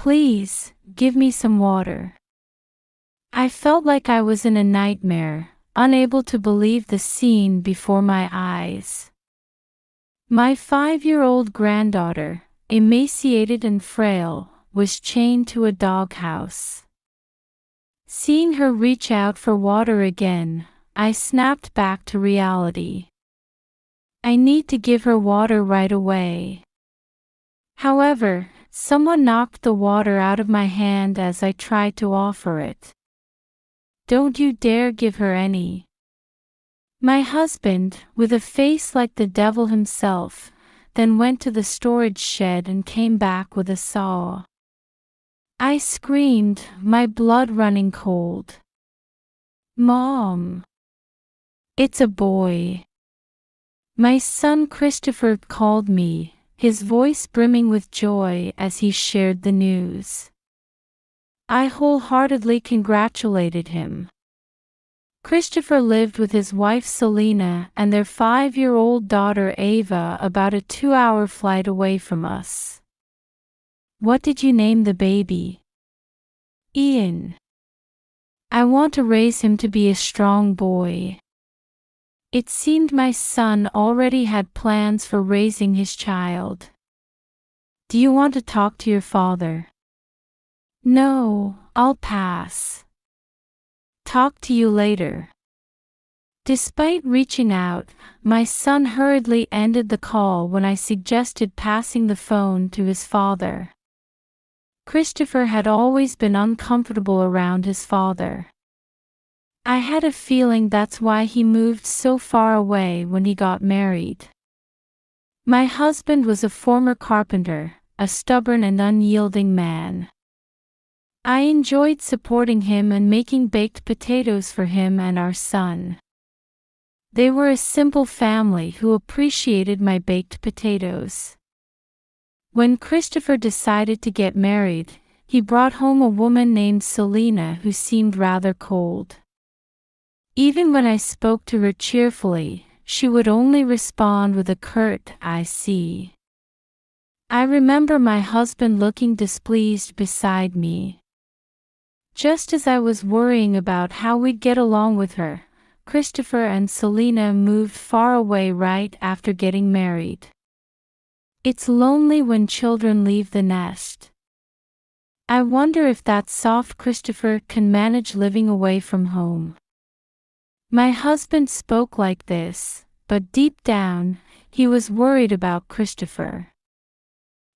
Please, give me some water. I felt like I was in a nightmare, unable to believe the scene before my eyes. My 5-year-old granddaughter, emaciated and frail, was chained to a doghouse. Seeing her reach out for water again, I snapped back to reality. I need to give her water right away. However, someone knocked the water out of my hand as I tried to offer it. Don't you dare give her any. My husband, with a face like the devil himself, then went to the storage shed and came back with a saw. I screamed, my blood running cold. Mom! It's a boy. My son Christopher called me, his voice brimming with joy as he shared the news. I wholeheartedly congratulated him. Christopher lived with his wife Selena and their 5-year-old daughter Ava about a 2-hour flight away from us. What did you name the baby? Ian. I want to raise him to be a strong boy. It seemed my son already had plans for raising his child. Do you want to talk to your father? No, I'll pass. Talk to you later. Despite reaching out, my son hurriedly ended the call when I suggested passing the phone to his father. Christopher had always been uncomfortable around his father. I had a feeling that's why he moved so far away when he got married. My husband was a former carpenter, a stubborn and unyielding man. I enjoyed supporting him and making baked potatoes for him and our son. They were a simple family who appreciated my baked potatoes. When Christopher decided to get married, he brought home a woman named Selena who seemed rather cold. Even when I spoke to her cheerfully, she would only respond with a curt, "I see." I remember my husband looking displeased beside me. Just as I was worrying about how we'd get along with her, Christopher and Selena moved far away right after getting married. It's lonely when children leave the nest. I wonder if that soft Christopher can manage living away from home. My husband spoke like this, but deep down, he was worried about Christopher.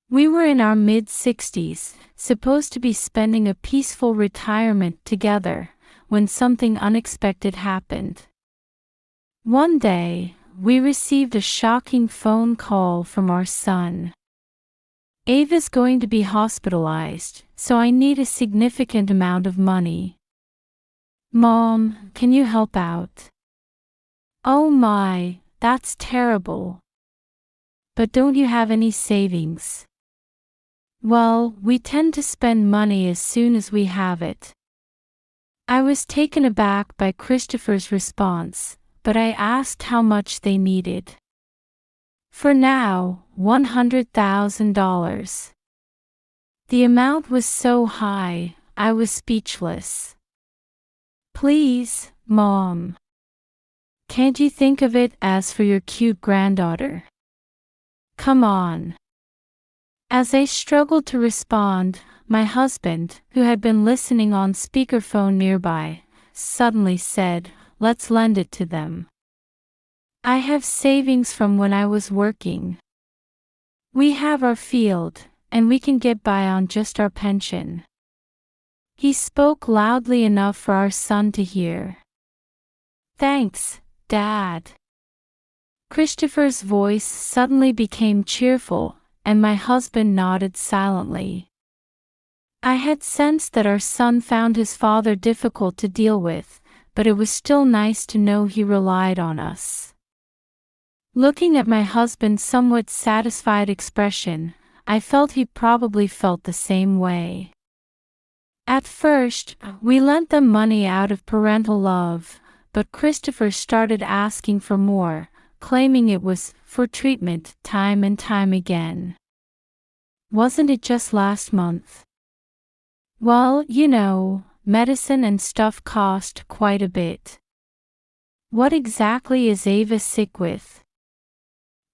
We were in our mid-60s, supposed to be spending a peaceful retirement together, when something unexpected happened. One day, we received a shocking phone call from our son. Ava's going to be hospitalized, so I need a significant amount of money. Mom, can you help out? Oh my, that's terrible. But don't you have any savings? Well, we tend to spend money as soon as we have it. I was taken aback by Christopher's response, but I asked how much they needed. For now, $100,000. The amount was so high, I was speechless. Please, Mom. Can't you think of it as for your cute granddaughter? Come on. As I struggled to respond, my husband, who had been listening on speakerphone nearby, suddenly said, "Let's lend it to them. I have savings from when I was working. We have our field, and we can get by on just our pension." He spoke loudly enough for our son to hear. "Thanks, Dad." Christopher's voice suddenly became cheerful, and my husband nodded silently. I had sensed that our son found his father difficult to deal with, but it was still nice to know he relied on us. Looking at my husband's somewhat satisfied expression, I felt he probably felt the same way. At first, we lent them money out of parental love, but Christopher started asking for more, claiming it was for treatment time and time again. Wasn't it just last month? Well, medicine and stuff cost quite a bit. What exactly is Ava sick with?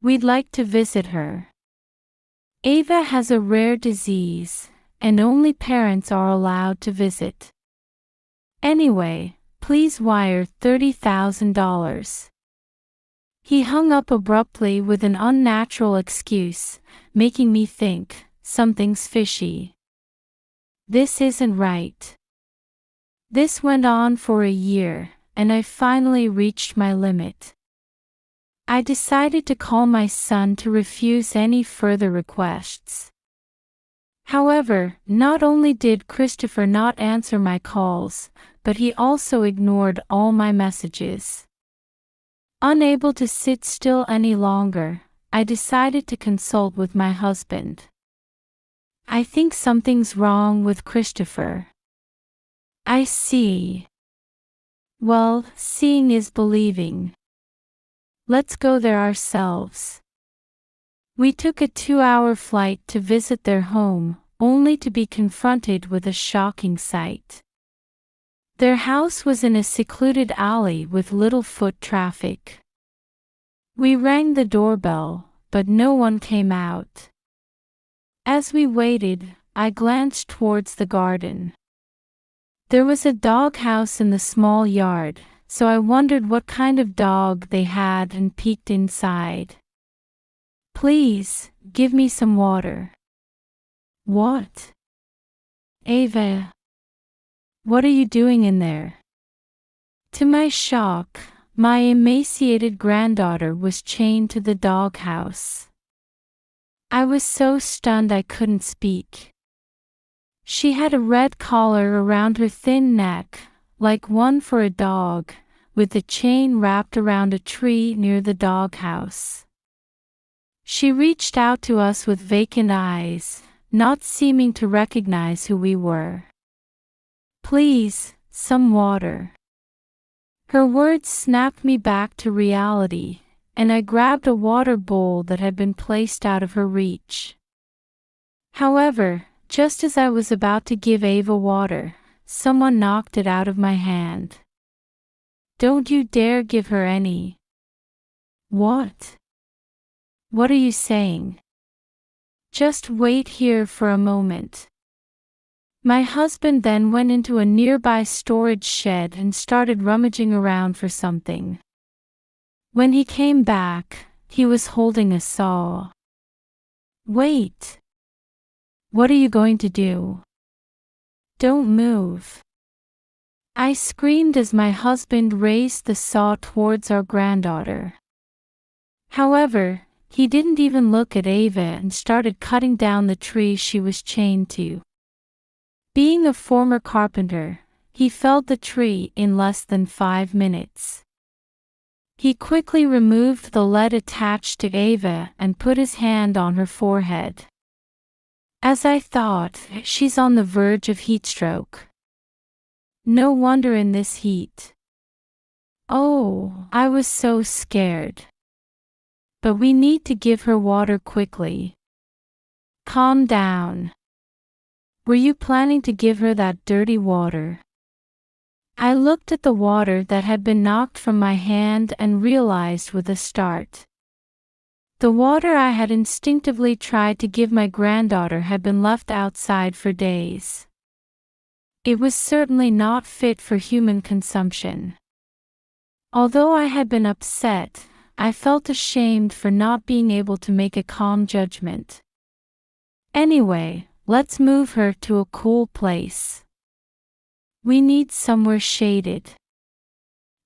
We'd like to visit her. Ava has a rare disease, and only parents are allowed to visit. Anyway, please wire $30,000. He hung up abruptly with an unnatural excuse, making me think something's fishy. This isn't right. This went on for a year, and I finally reached my limit. I decided to call my son to refuse any further requests. However, not only did Christopher not answer my calls, but he also ignored all my messages. Unable to sit still any longer, I decided to consult with my husband. I think something's wrong with Christopher. I see. Well, seeing is believing. Let's go there ourselves. We took a 2-hour flight to visit their home, only to be confronted with a shocking sight. Their house was in a secluded alley with little foot traffic. We rang the doorbell, but no one came out. As we waited, I glanced towards the garden. There was a doghouse in the small yard, so I wondered what kind of dog they had and peeked inside. Please, give me some water. What? Ava. What are you doing in there? To my shock, my emaciated granddaughter was chained to the doghouse. I was so stunned I couldn't speak. She had a red collar around her thin neck, like one for a dog, with the chain wrapped around a tree near the doghouse. She reached out to us with vacant eyes, not seeming to recognize who we were. Please, some water. Her words snapped me back to reality, and I grabbed a water bowl that had been placed out of her reach. However, just as I was about to give Ava water, someone knocked it out of my hand. Don't you dare give her any. What? What are you saying? Just wait here for a moment. My husband then went into a nearby storage shed and started rummaging around for something. When he came back, he was holding a saw. Wait. What are you going to do? Don't move. I screamed as my husband raised the saw towards our granddaughter. However, he didn't even look at Ava and started cutting down the tree she was chained to. Being a former carpenter, he felled the tree in less than 5 minutes. He quickly removed the lead attached to Ava and put his hand on her forehead. As I thought, she's on the verge of heatstroke. No wonder in this heat. Oh, I was so scared. But we need to give her water quickly. Calm down. Were you planning to give her that dirty water? I looked at the water that had been knocked from my hand and realized with a start. The water I had instinctively tried to give my granddaughter had been left outside for days. It was certainly not fit for human consumption. Although I had been upset, I felt ashamed for not being able to make a calm judgment. Anyway, let's move her to a cool place. We need somewhere shaded.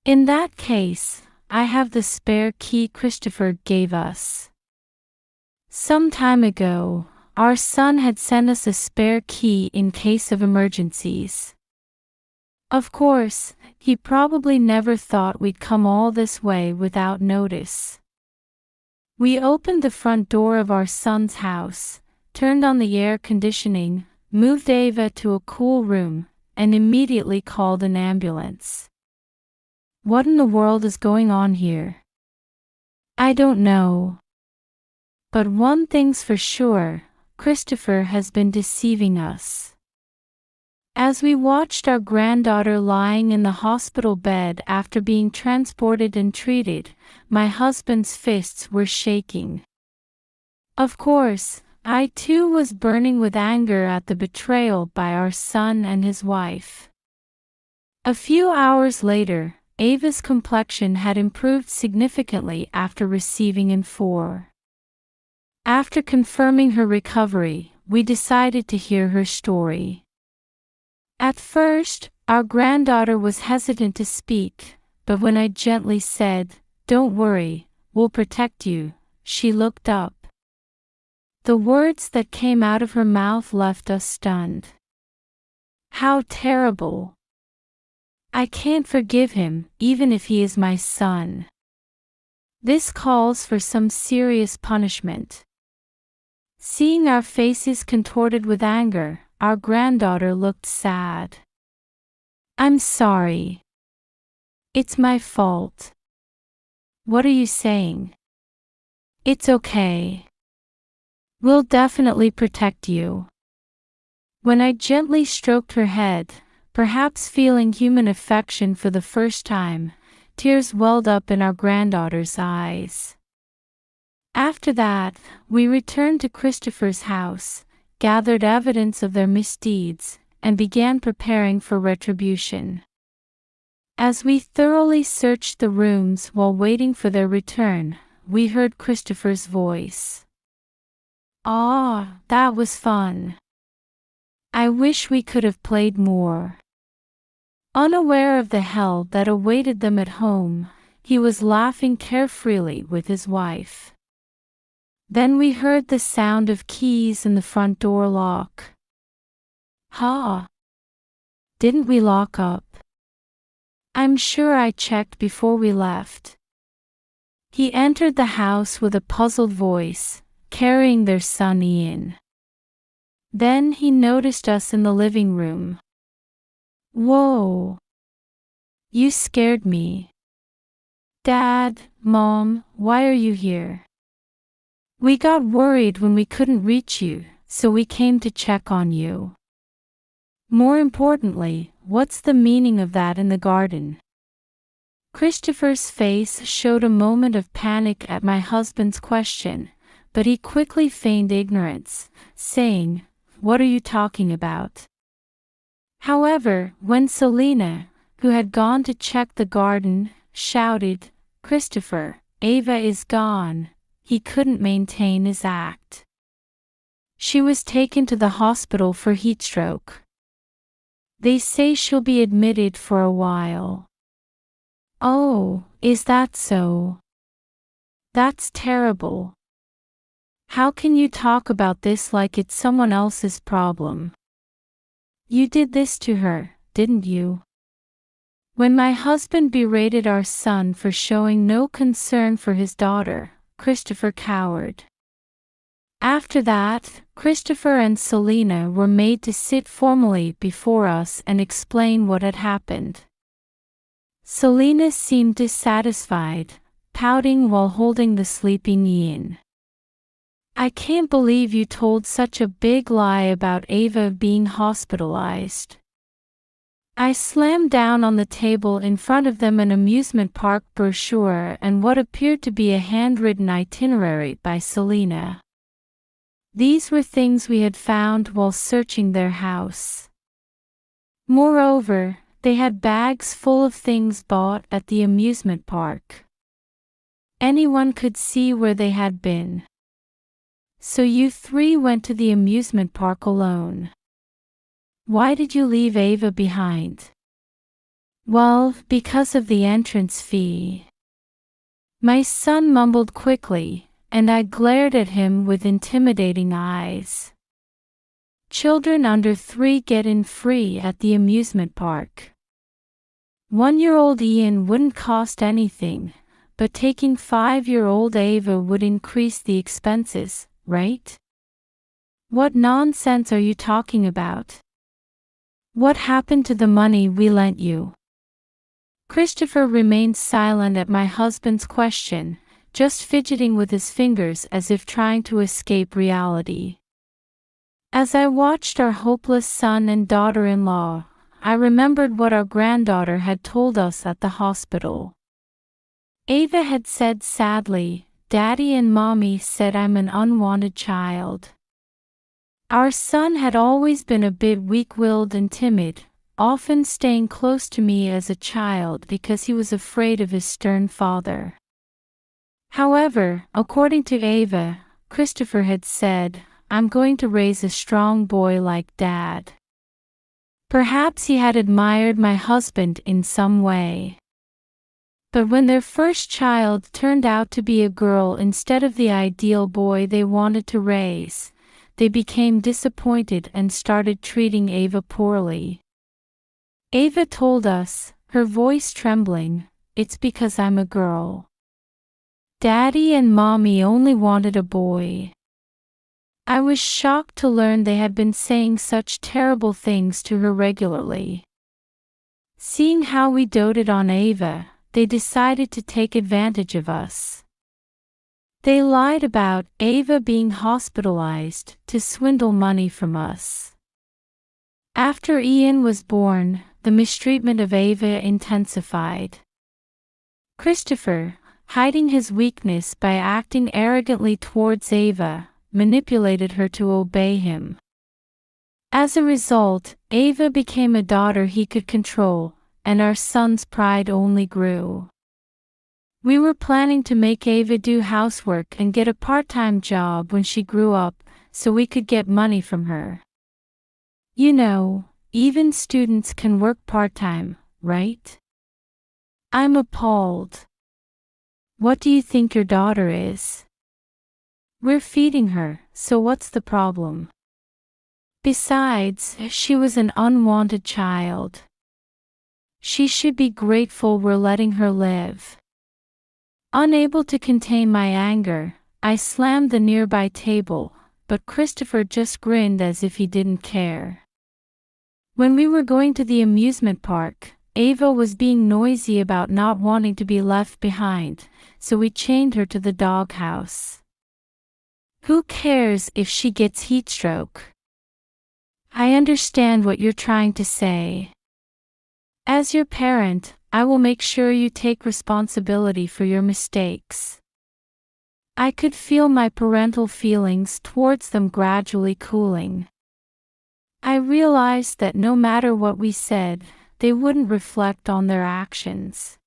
In that case, I have the spare key Christopher gave us. Some time ago, our son had sent us a spare key in case of emergencies. Of course, he probably never thought we'd come all this way without notice. We opened the front door of our son's house, turned on the air conditioning, moved Ava to a cool room, and immediately called an ambulance. What in the world is going on here? I don't know. But one thing's for sure, Christopher has been deceiving us. As we watched our granddaughter lying in the hospital bed after being transported and treated, my husband's fists were shaking. Of course, I too was burning with anger at the betrayal by our son and his wife. A few hours later, Ava's complexion had improved significantly after receiving IN4. After confirming her recovery, we decided to hear her story. At first, our granddaughter was hesitant to speak, but when I gently said, "Don't worry, we'll protect you," she looked up. The words that came out of her mouth left us stunned. "How terrible! I can't forgive him, even if he is my son. This calls for some serious punishment." Seeing our faces contorted with anger, our granddaughter looked sad. "I'm sorry. It's my fault." "What are you saying?" "It's okay. We'll definitely protect you." When I gently stroked her head, perhaps feeling human affection for the first time, tears welled up in our granddaughter's eyes. After that, we returned to Christopher's house, gathered evidence of their misdeeds, and began preparing for retribution. As we thoroughly searched the rooms while waiting for their return, we heard Christopher's voice. "Ah, that was fun. I wish we could have played more." Unaware of the hell that awaited them at home, he was laughing carefreely with his wife. Then we heard the sound of keys in the front door lock. "Ha! Didn't we lock up? I'm sure I checked before we left." He entered the house with a puzzled voice, carrying their son Ian. Then he noticed us in the living room. "Whoa! You scared me. Dad, Mom, why are you here? We got worried when we couldn't reach you, so we came to check on you. More importantly, what's the meaning of that in the garden?" Christopher's face showed a moment of panic at my husband's question, but he quickly feigned ignorance, saying, "What are you talking about?" However, when Selena, who had gone to check the garden, shouted, "Christopher, Ava is gone," he couldn't maintain his act. "She was taken to the hospital for heatstroke. They say she'll be admitted for a while." "Oh, is that so? That's terrible. How can you talk about this like it's someone else's problem? You did this to her, didn't you?" When my husband berated our son for showing no concern for his daughter, Christopher cowered. After that, Christopher and Selena were made to sit formally before us and explain what had happened. Selena seemed dissatisfied, pouting while holding the sleeping Ian. "I can't believe you told such a big lie about Ava being hospitalized." I slammed down on the table in front of them an amusement park brochure and what appeared to be a handwritten itinerary by Selena. These were things we had found while searching their house. Moreover, they had bags full of things bought at the amusement park. Anyone could see where they had been. "So you three went to the amusement park alone. Why did you leave Ava behind?" "Well, because of the entrance fee." My son mumbled quickly, and I glared at him with intimidating eyes. Children under 3 get in free at the amusement park. 1-year-old Ian wouldn't cost anything, but taking 5-year-old Ava would increase the expenses, right? What nonsense are you talking about? What happened to the money we lent you? Christopher remained silent at my husband's question, just fidgeting with his fingers as if trying to escape reality. As I watched our hopeless son and daughter-in-law, I remembered what our granddaughter had told us at the hospital. Ava had said sadly, "Daddy and Mommy said I'm an unwanted child." Our son had always been a bit weak-willed and timid, often staying close to me as a child because he was afraid of his stern father. However, according to Ava, Christopher had said, "I'm going to raise a strong boy like Dad." Perhaps he had admired my husband in some way. But when their first child turned out to be a girl instead of the ideal boy they wanted to raise, they became disappointed and started treating Ava poorly. Ava told us, her voice trembling, "It's because I'm a girl. Daddy and Mommy only wanted a boy." I was shocked to learn they had been saying such terrible things to her regularly. Seeing how we doted on Ava, they decided to take advantage of us. They lied about Ava being hospitalized to swindle money from us. After Ian was born, the mistreatment of Ava intensified. Christopher, hiding his weakness by acting arrogantly towards Ava, manipulated her to obey him. As a result, Ava became a daughter he could control, and our son's pride only grew. We were planning to make Ava do housework and get a part-time job when she grew up, so we could get money from her. You know, even students can work part-time, right? I'm appalled. What do you think your daughter is? We're feeding her, so what's the problem? Besides, she was an unwanted child. She should be grateful we're letting her live. Unable to contain my anger, I slammed the nearby table, but Christopher just grinned as if he didn't care. When we were going to the amusement park, Ava was being noisy about not wanting to be left behind, so we chained her to the doghouse. Who cares if she gets heat stroke? I understand what you're trying to say. As your parent, I will make sure you take responsibility for your mistakes. I could feel my parental feelings towards them gradually cooling. I realized that no matter what we said, they wouldn't reflect on their actions.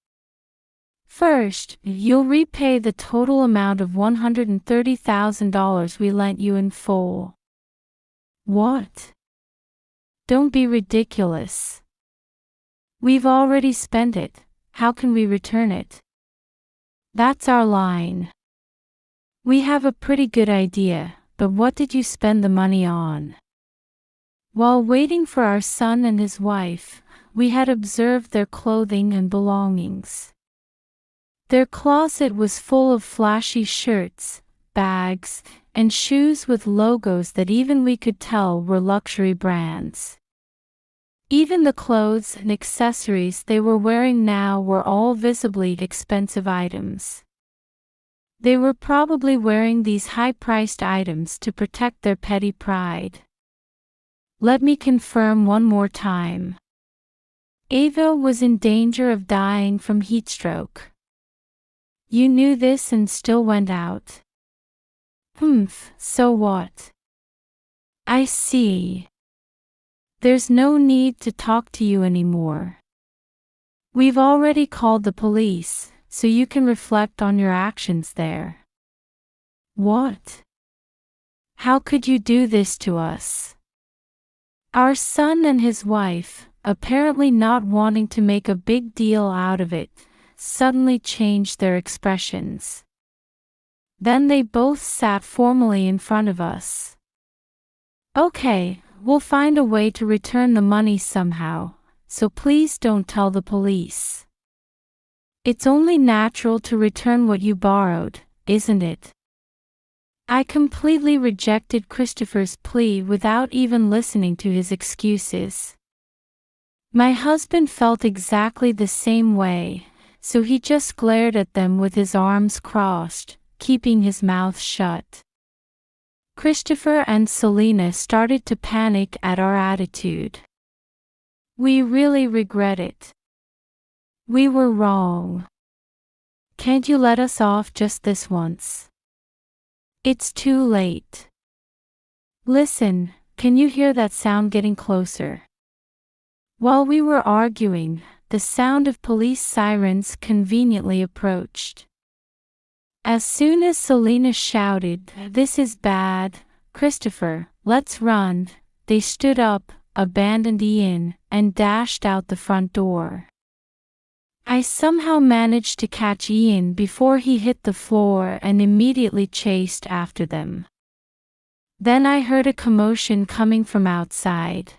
First, you'll repay the total amount of $130,000 we lent you in full. What? Don't be ridiculous. We've already spent it. How can we return it? That's our line. We have a pretty good idea, but what did you spend the money on? While waiting for our son and his wife, we had observed their clothing and belongings. Their closet was full of flashy shirts, bags, and shoes with logos that even we could tell were luxury brands. Even the clothes and accessories they were wearing now were all visibly expensive items. They were probably wearing these high-priced items to protect their petty pride. Let me confirm one more time. Ava was in danger of dying from heat stroke. You knew this and still went out. So what? I see. There's no need to talk to you anymore. We've already called the police, so you can reflect on your actions there. What? How could you do this to us? Our son and his wife, apparently not wanting to make a big deal out of it, suddenly changed their expressions. Then they both sat formally in front of us. Okay, we'll find a way to return the money somehow, so please don't tell the police. It's only natural to return what you borrowed, isn't it? I completely rejected Christopher's plea without even listening to his excuses. My husband felt exactly the same way, so he just glared at them with his arms crossed, keeping his mouth shut. Christopher and Selena started to panic at our attitude. We really regret it. We were wrong. Can't you let us off just this once? It's too late. Listen, can you hear that sound getting closer? While we were arguing, the sound of police sirens conveniently approached. As soon as Selena shouted, "This is bad, Christopher, let's run," they stood up, abandoned Ian, and dashed out the front door. I somehow managed to catch Ian before he hit the floor and immediately chased after them. Then I heard a commotion coming from outside.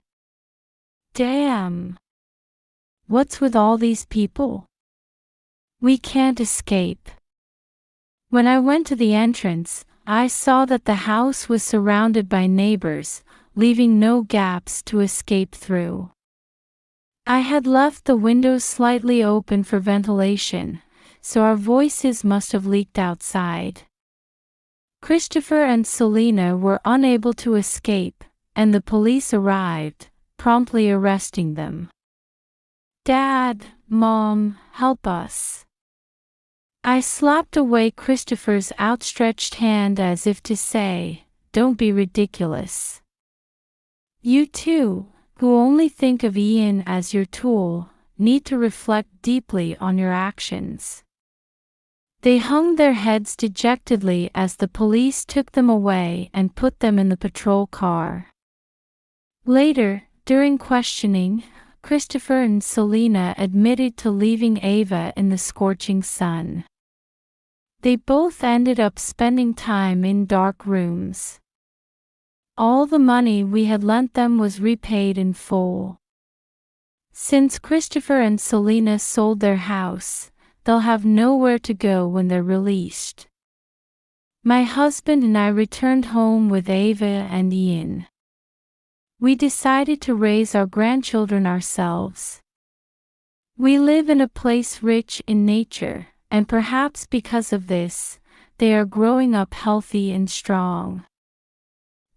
Damn! What's with all these people? We can't escape. When I went to the entrance, I saw that the house was surrounded by neighbors, leaving no gaps to escape through. I had left the windows slightly open for ventilation, so our voices must have leaked outside. Christopher and Selena were unable to escape, and the police arrived, promptly arresting them. "Dad, Mom, help us." I slapped away Christopher's outstretched hand as if to say, "Don't be ridiculous. You two, who only think of Ian as your tool, need to reflect deeply on your actions." They hung their heads dejectedly as the police took them away and put them in the patrol car. Later, during questioning, Christopher and Selena admitted to leaving Ava in the scorching sun. They both ended up spending time in dark rooms. All the money we had lent them was repaid in full. Since Christopher and Selena sold their house, they'll have nowhere to go when they're released. My husband and I returned home with Ava and Ian. We decided to raise our grandchildren ourselves. We live in a place rich in nature, and perhaps because of this, they are growing up healthy and strong.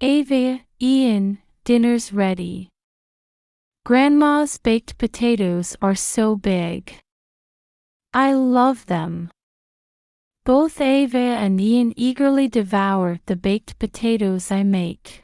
Ava, Ian, dinner's ready. Grandma's baked potatoes are so big. I love them. Both Ava and Ian eagerly devour the baked potatoes I make.